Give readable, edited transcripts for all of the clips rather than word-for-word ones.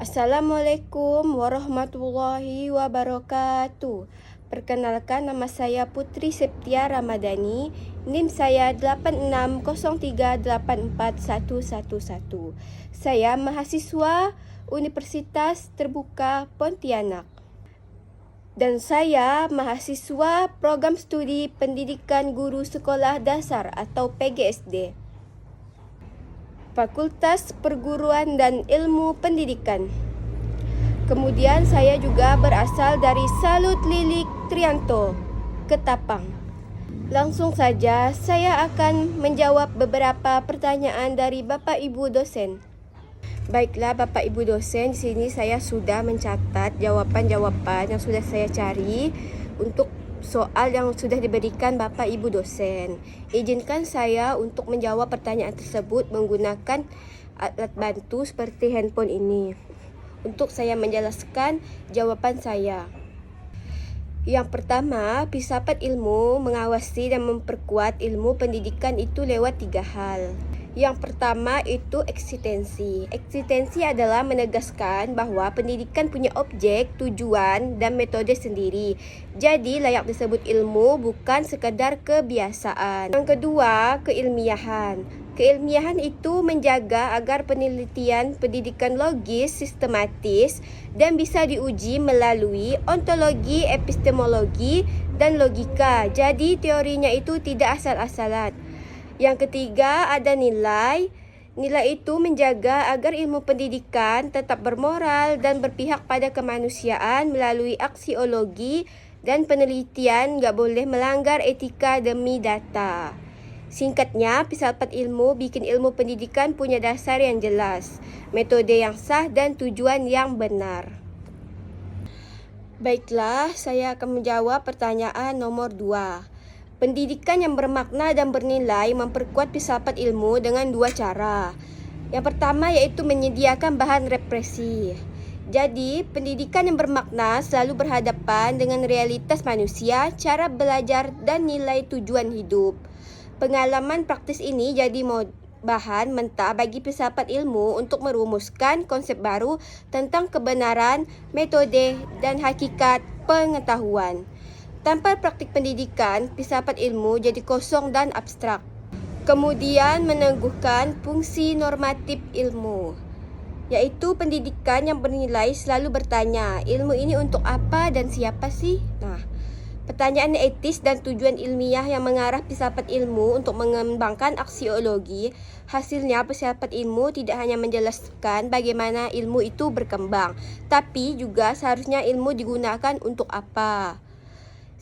Assalamualaikum warahmatullahi wabarakatuh. Perkenalkan, nama saya Putri Septia Ramadhani. NIM saya 8603841111. Saya mahasiswa Universitas Terbuka Pontianak. Dan saya mahasiswa Program Studi Pendidikan Guru Sekolah Dasar atau PGSD. Fakultas Perguruan dan Ilmu Pendidikan. Kemudian saya juga berasal dari Salut Lilik Trianto, Ketapang. Langsung saja saya akan menjawab beberapa pertanyaan dari Bapak Ibu dosen. Baiklah Bapak Ibu dosen, di sini saya sudah mencatat jawaban-jawaban yang sudah saya cari untuk soal yang sudah diberikan Bapak Ibu dosen. Izinkan saya untuk menjawab pertanyaan tersebut menggunakan alat bantu seperti handphone ini. Untuk saya menjelaskan jawaban saya. Yang pertama, filsafat ilmu mengawasi dan memperkuat ilmu pendidikan itu lewat 3 hal. Yang pertama itu eksistensi. Eksistensi adalah menegaskan bahawa pendidikan punya objek, tujuan dan metode sendiri. Jadi layak disebut ilmu, bukan sekadar kebiasaan. Yang kedua, keilmiahan. Keilmiahan itu menjaga agar penelitian pendidikan logis, sistematis dan bisa diuji melalui ontologi, epistemologi dan logika. Jadi teorinya itu tidak asal-asalan. Yang ketiga, ada nilai. Nilai itu menjaga agar ilmu pendidikan tetap bermoral dan berpihak pada kemanusiaan melalui aksiologi dan penelitian gak boleh melanggar etika demi data. Singkatnya, filsafat ilmu bikin ilmu pendidikan punya dasar yang jelas, metode yang sah dan tujuan yang benar. Baiklah, saya akan menjawab pertanyaan nomor 2. Pendidikan yang bermakna dan bernilai memperkuat filsafat ilmu dengan 2 cara. Yang pertama iaitu menyediakan bahan represi. Jadi, pendidikan yang bermakna selalu berhadapan dengan realitas manusia, cara belajar dan nilai tujuan hidup. Pengalaman praktis ini jadi bahan mentah bagi filsafat ilmu untuk merumuskan konsep baru tentang kebenaran, metode dan hakikat pengetahuan. Tanpa praktik pendidikan, filsafat ilmu jadi kosong dan abstrak. Kemudian meneguhkan fungsi normatif ilmu, yaitu pendidikan yang bernilai selalu bertanya, ilmu ini untuk apa dan siapa sih? Pertanyaan etis dan tujuan ilmiah yang mengarah filsafat ilmu untuk mengembangkan aksiologi. Hasilnya, filsafat ilmu tidak hanya menjelaskan bagaimana ilmu itu berkembang, tapi juga seharusnya ilmu digunakan untuk apa.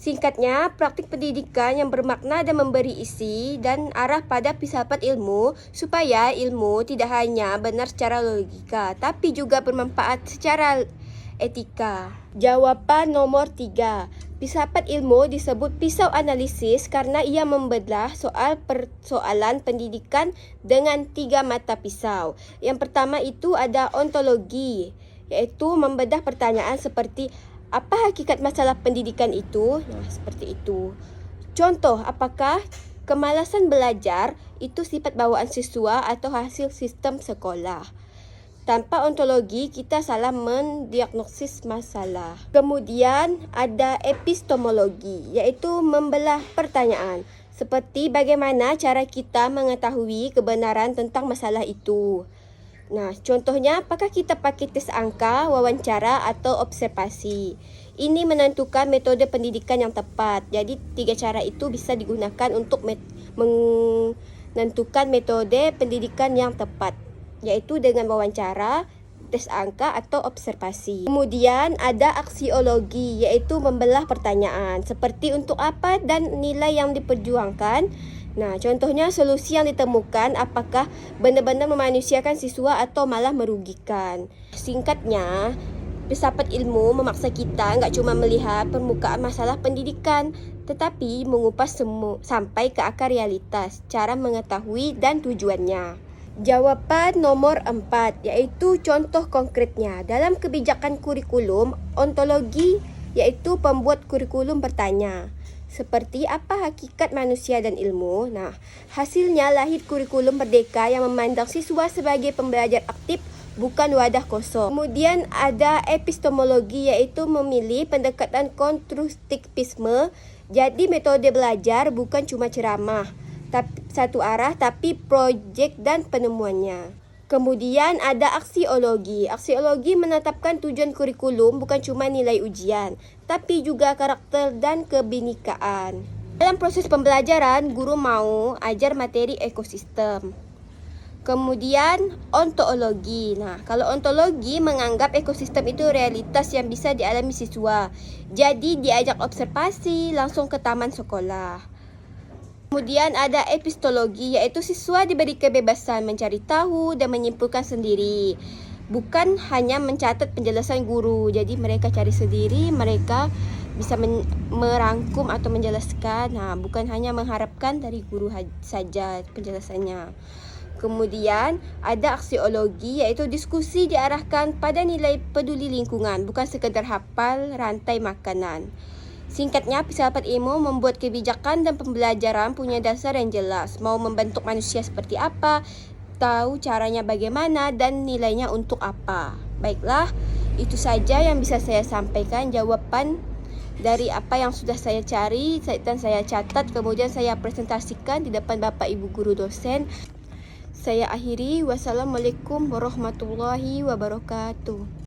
Singkatnya, praktik pendidikan yang bermakna dan memberi isi dan arah pada filsafat ilmu supaya ilmu tidak hanya benar secara logika, tapi juga bermanfaat secara etika. Jawaban nomor 3. Filsafat ilmu disebut pisau analisis karena ia membelah soal persoalan pendidikan dengan 3 mata pisau. Yang pertama itu ada ontologi, iaitu membedah pertanyaan seperti apa hakikat masalah pendidikan itu? Seperti itu. Contoh, apakah kemalasan belajar itu sifat bawaan siswa atau hasil sistem sekolah? Tanpa ontologi, kita salah mendiagnosis masalah. Kemudian ada epistemologi, iaitu membelah pertanyaan. Seperti bagaimana cara kita mengetahui kebenaran tentang masalah itu. Contohnya, apakah kita pakai tes angka, wawancara atau observasi? Ini menentukan metode pendidikan yang tepat. Jadi, 3 cara itu bisa digunakan untuk menentukan metode pendidikan yang tepat, yaitu dengan wawancara, tes angka atau observasi. Kemudian ada aksiologi, yaitu membelah pertanyaan seperti untuk apa dan nilai yang diperjuangkan. Contohnya solusi yang ditemukan apakah benar-benar memanusiakan siswa atau malah merugikan. Singkatnya, filsafat ilmu memaksa kita nggak cuma melihat permukaan masalah pendidikan, tetapi mengupas sampai ke akar realitas, cara mengetahui dan tujuannya. Jawaban nomor 4, yaitu contoh konkretnya. Dalam kebijakan kurikulum, ontologi yaitu pembuat kurikulum bertanya, seperti apa hakikat manusia dan ilmu. Hasilnya lahir kurikulum merdeka yang memandang siswa sebagai pembelajar aktif bukan wadah kosong. Kemudian ada epistemologi, iaitu memilih pendekatan konstruktivisme. Jadi metode belajar bukan cuma ceramah satu arah, tapi projek dan penemuannya. Kemudian ada aksiologi. Aksiologi menetapkan tujuan kurikulum bukan cuma nilai ujian, tapi juga karakter dan kebinekaan. Dalam proses pembelajaran, guru mau ajar materi ekosistem. Kemudian ontologi. Nah, kalau ontologi menganggap ekosistem itu realitas yang bisa dialami siswa. Jadi diajak observasi langsung ke taman sekolah. Kemudian ada epistologi, yaitu siswa diberi kebebasan mencari tahu dan menyimpulkan sendiri. Bukan hanya mencatat penjelasan guru. Jadi mereka cari sendiri, mereka bisa merangkum atau menjelaskan. Nah, bukan hanya mengharapkan dari guru saja penjelasannya. Kemudian ada aksiologi, yaitu diskusi diarahkan pada nilai peduli lingkungan, bukan sekedar hafal rantai makanan. Singkatnya, filsafat ilmu membuat kebijakan dan pembelajaran punya dasar yang jelas. Mau membentuk manusia seperti apa, tahu caranya bagaimana, dan nilainya untuk apa. Baiklah, itu saja yang bisa saya sampaikan, jawaban dari apa yang sudah saya cari dan saya catat, kemudian saya presentasikan di depan Bapak Ibu Guru Dosen. Saya akhiri. Wassalamualaikum warahmatullahi wabarakatuh.